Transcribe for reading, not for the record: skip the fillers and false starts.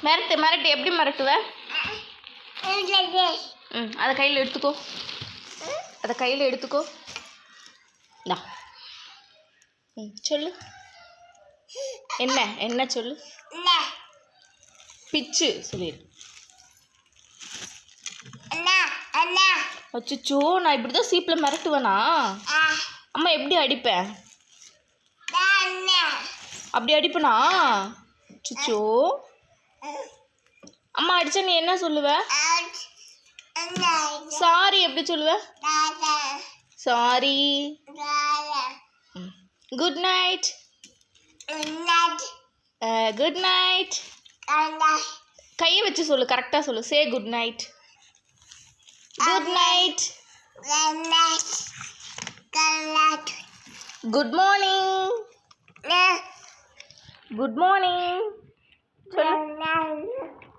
மிரட்டு மிரட்டு எப்படி மிரட்டுவ? அதை கையில் எடுத்துக்கோ. அதை கையில் எடுத்துக்கோ. சொல்லு. என்ன என்ன சொல்லு. பிச்சு சொல்லிடு. அச்சோ, நான் இப்படி தான் சீப்பில் மிரட்டுவேனா? அம்மா எப்படி அடிப்பேன்? அப்படி அடிப்பனா? அச்சோ, அம்மா அடிச்சா நீ என்ன சொல்லுவ? சாரி எப்படி சொல்லுவ? Sorry. Good night. Good night. கையை வச்சு சொல்லு, கரெக்டாக சொல்லு. சே good night. Good night. Good morning. Good morning சொல்லு.